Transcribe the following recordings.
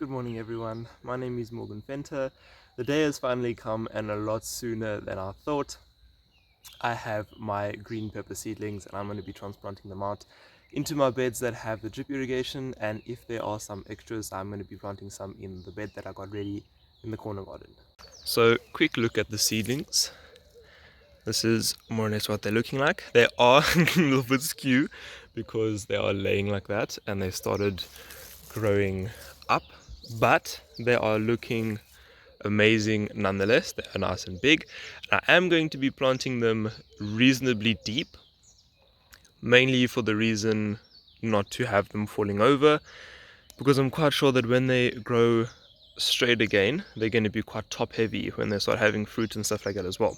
Good morning everyone, my name is Morgan Fenter. The day has finally come and a lot sooner than I thought. I have my green pepper seedlings and I'm going to be transplanting them out into my beds that have the drip irrigation, and if there are some extras I'm going to be planting some in the bed that I got ready in the corner garden. So quick look at the seedlings. This is more or less what they're looking like. They are a little bit skew because they are laying like that and they started growing up, but they are looking amazing nonetheless. They are nice and big. I am going to be planting them reasonably deep, mainly for the reason not to have them falling over, because I'm quite sure that when they grow straight again they're going to be quite top heavy when they start having fruit and stuff like that as well.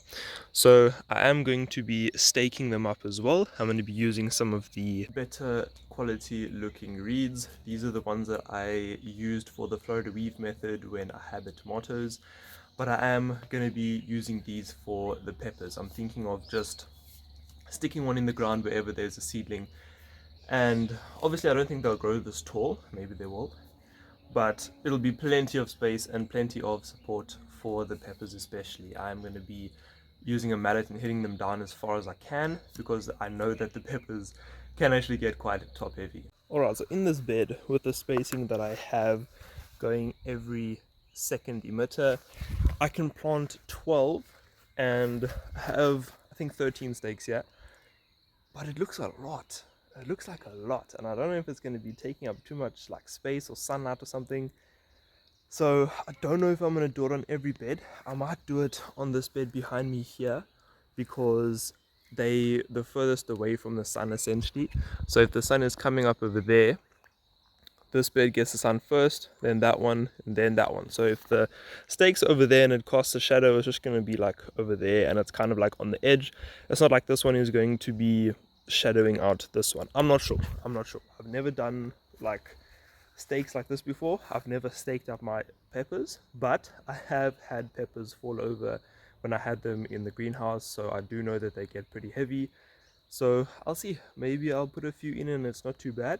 So I am going to be staking them up as well. I'm going to be using some of the better quality looking reeds. These are the ones that I used for the Florida weave method when I had the tomatoes, but I am going to be using these for the peppers. I'm thinking of just sticking one in the ground wherever there's a seedling, and obviously I don't think they'll grow this tall, maybe they will, but it'll be plenty of space and plenty of support for the peppers. Especially I'm going to be using a mallet and hitting them down as far as I can, because I know that the peppers can actually get quite top heavy. Alright, so in this bed, with the spacing that I have going every second emitter, I can plant 12 and have I think 13 stakes here, but it looks a lot. It looks like a lot, and I don't know if it's going to be taking up too much like space or sunlight or something. So I don't know if I'm going to do it on every bed. I might do it on this bed behind me here, because the furthest away from the sun essentially. So if the sun is coming up over there, this bed gets the sun first, then that one, and then that one. So if the stake's over there and it casts a shadow, it's just going to be like over there and it's kind of like on the edge. It's not like this one is going to be shadowing out this one. I'm not sure. I've never done like stakes like this before. I've never staked up my peppers, but I have had peppers fall over when I had them in the greenhouse, so I do know that they get pretty heavy. So I'll see. Maybe I'll put a few in and it's not too bad,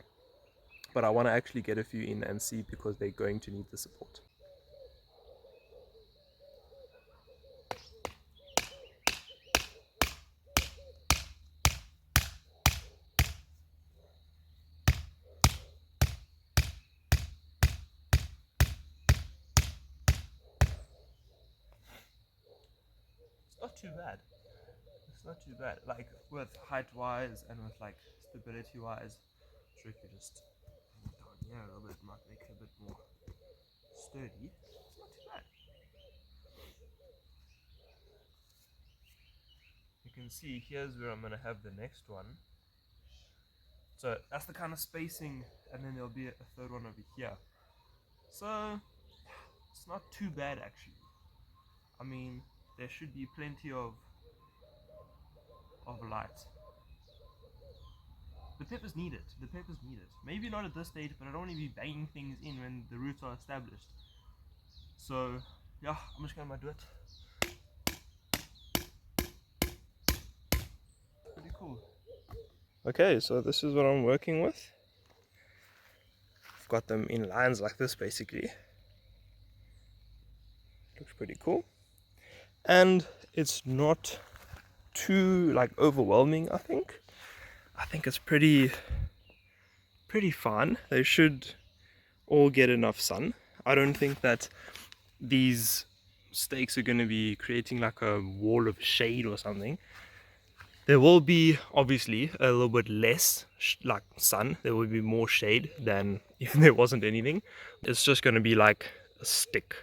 but I want to actually get a few in and see, because they're going to need the support. It's not too bad. It's not too bad. Like with height wise and with like stability wise, sure, if you just down here a little bit, might make it a bit more sturdy. It's not too bad. You can see here's where I'm going to have the next one. So that's the kind of spacing, and then there'll be a third one over here. So it's not too bad actually. I mean, there should be plenty of light. The peppers need it. The peppers need it. Maybe not at this stage, but I don't want to be banging things in when the roots are established. So yeah, I'm just gonna do it. Pretty cool. Okay, so this is what I'm working with. I've got them in lines like this basically. Looks pretty cool. And it's not too like overwhelming. I think it's pretty fun. They should all get enough sun. I don't think that these stakes are going to be creating like a wall of shade or something. There will be obviously a little bit less like sun. There will be more shade than if there wasn't anything. It's just going to be like a stick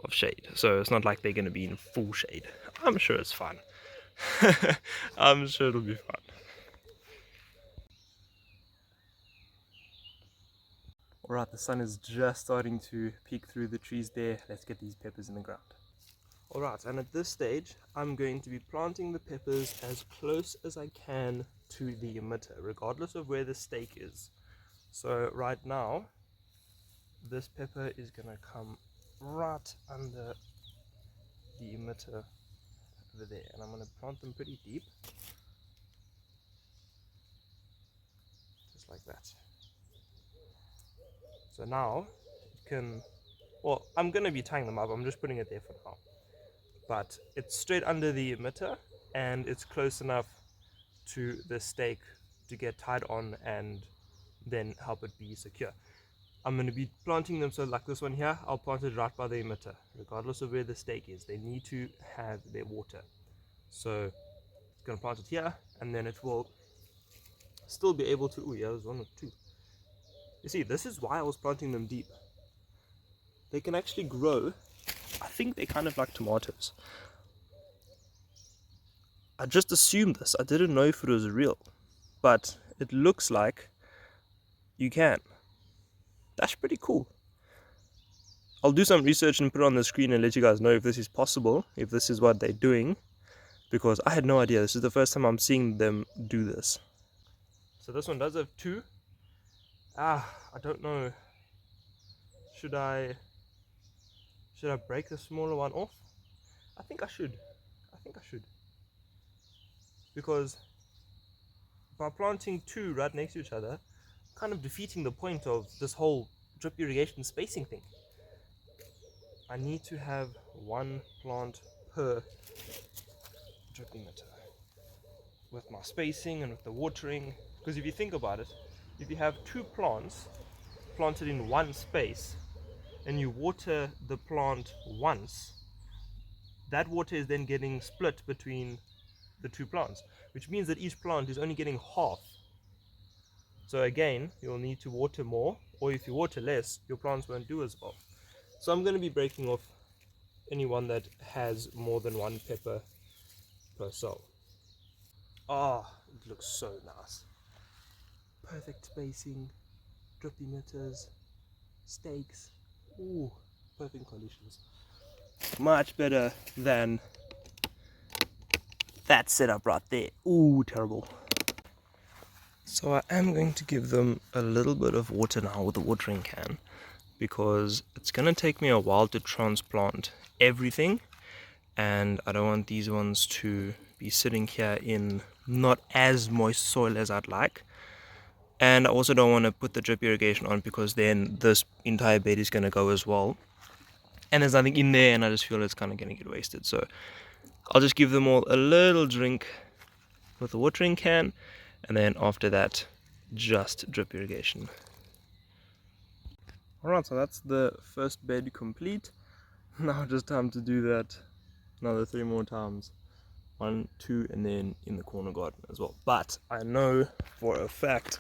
of shade, so it's not like they're going to be in full shade. I'm sure it's fun. I'm sure it'll be fun. Alright, the sun is just starting to peek through the trees there. Let's get these peppers in the ground. Alright, and at this stage I'm going to be planting the peppers as close as I can to the emitter, regardless of where the stake is. So right now this pepper is going to come right under the emitter over there, and I'm going to plant them pretty deep, just like that. So now it can well, I'm going to be tying them up. I'm just putting it there for now. But it's straight under the emitter, and it's close enough to the stake to get tied on and then help it be secure. I'm going to be planting them, so like this one here, I'll plant it right by the emitter, regardless of where the stake is. They need to have their water. So it's going to plant it here, and then it will still be able to, oh yeah, there's one or two. You see, this is why I was planting them deep. They can actually grow. I think they're kind of like tomatoes. I just assumed this. I didn't know if it was real, but it looks like you can. That's pretty cool. I'll do some research and put it on the screen and let you guys know if this is possible, if this is what they're doing, because I had no idea. This is the first time I'm seeing them do this. So this one does have two. I don't know. Should I break the smaller one off? I think I should. Because by planting two right next to each other, kind of defeating the point of this whole drip irrigation spacing thing. I need to have one plant per drip emitter with my spacing and with the watering. Because if you think about it, if you have two plants planted in one space and you water the plant once, that water is then getting split between the two plants, which means that each plant is only getting half. So again, you'll need to water more, or if you water less, your plants won't do as well. So I'm going to be breaking off any one that has more than one pepper per cell. It looks so nice. Perfect spacing, drip emitters, stakes. Ooh, perfect conditions. Much better than that setup right there. Ooh, terrible. So I am going to give them a little bit of water now with the watering can, because it's going to take me a while to transplant everything, and I don't want these ones to be sitting here in not as moist soil as I'd like. And I also don't want to put the drip irrigation on, because then this entire bed is going to go as well, and there's nothing in there, and I just feel it's kind of going to get wasted. So I'll just give them all a little drink with the watering can, and then after that, just drip irrigation. Alright, so that's the first bed complete. Now just time to do that another 3 more times. 1, 2, and then in the corner garden as well. But I know for a fact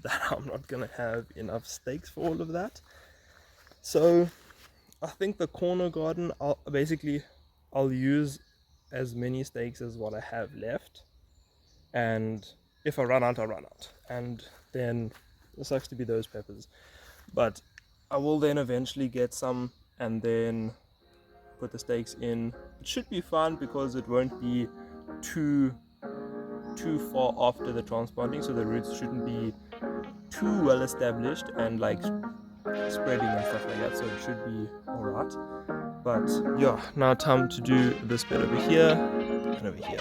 that I'm not going to have enough stakes for all of that. So I think the corner garden, I'll use as many stakes as what I have left. And if I run out, I run out. And then it sucks to be those peppers. But I will then eventually get some and then put the stakes in. It should be fun because it won't be too far after the transplanting, so the roots shouldn't be too well established and like spreading and stuff like that, so it should be alright. But yeah, now time to do this bit over here and over here.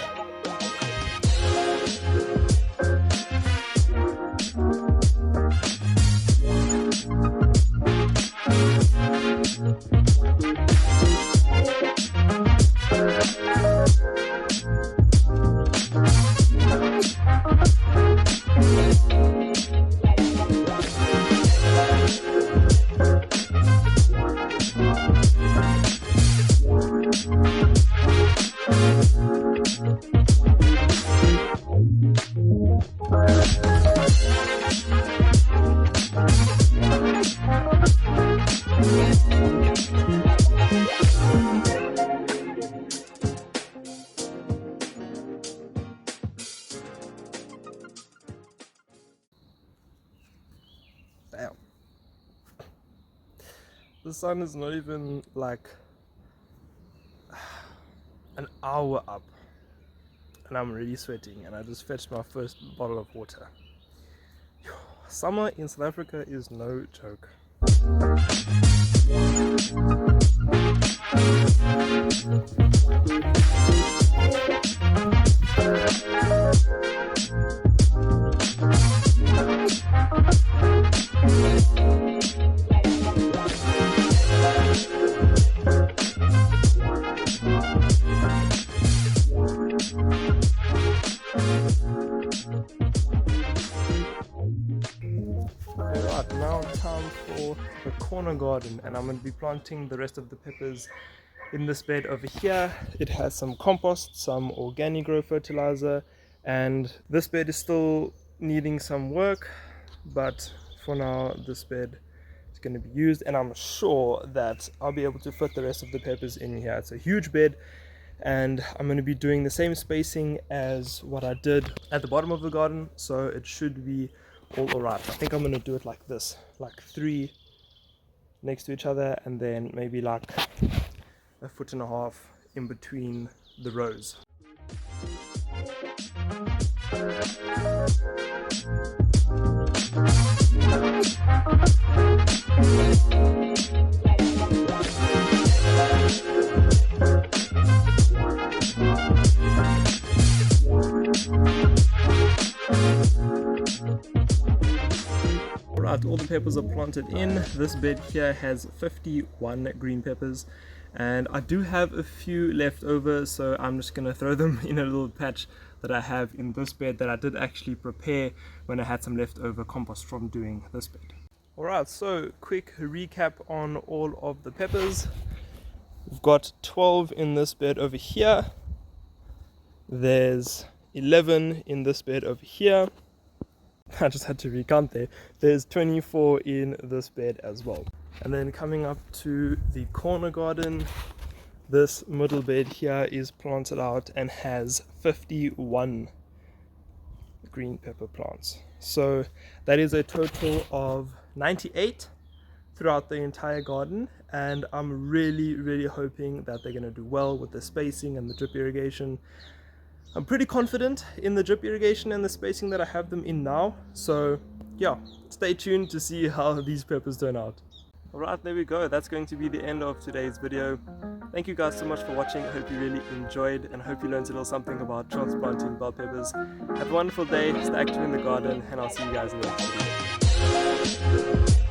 Damn. The sun is not even like an hour up and I'm already sweating, and I just fetched my first bottle of water. Summer in South Africa is no joke. Alright, now time for the corner garden, and I'm going to be planting the rest of the peppers in this bed over here. It has some compost, some organic grow fertilizer, and this bed is still needing some work, but for now this bed is going to be used, and I'm sure that I'll be able to fit the rest of the peppers in here. It's a huge bed, and I'm going to be doing the same spacing as what I did at the bottom of the garden, so it should be all alright. I think I'm going to do it like this, like 3 next to each other, and then maybe like 1.5 feet in between the rows. Alright, all the peppers are planted in. This bed here has 51 green peppers, and I do have a few left over, so I'm just going to throw them in a little patch that I have in this bed that I did actually prepare when I had some leftover compost from doing this bed. Alright, so quick recap on all of the peppers. We've got 12 in this bed over here. There's 11 in this bed over here. I just had to recount there. There's 24 in this bed as well. And then coming up to the corner garden, this middle bed here is planted out and has 51 green pepper plants. So that is a total of 98 throughout the entire garden, and I'm really hoping that they're going to do well with the spacing and the drip irrigation. I'm pretty confident in the drip irrigation and the spacing that I have them in now, so yeah, stay tuned to see how these peppers turn out. Alright, there we go. That's going to be the end of today's video. Thank you guys so much for watching. I hope you really enjoyed and hope you learned a little something about transplanting bell peppers. Have a wonderful day, stay active in the garden, and I'll see you guys in the next video.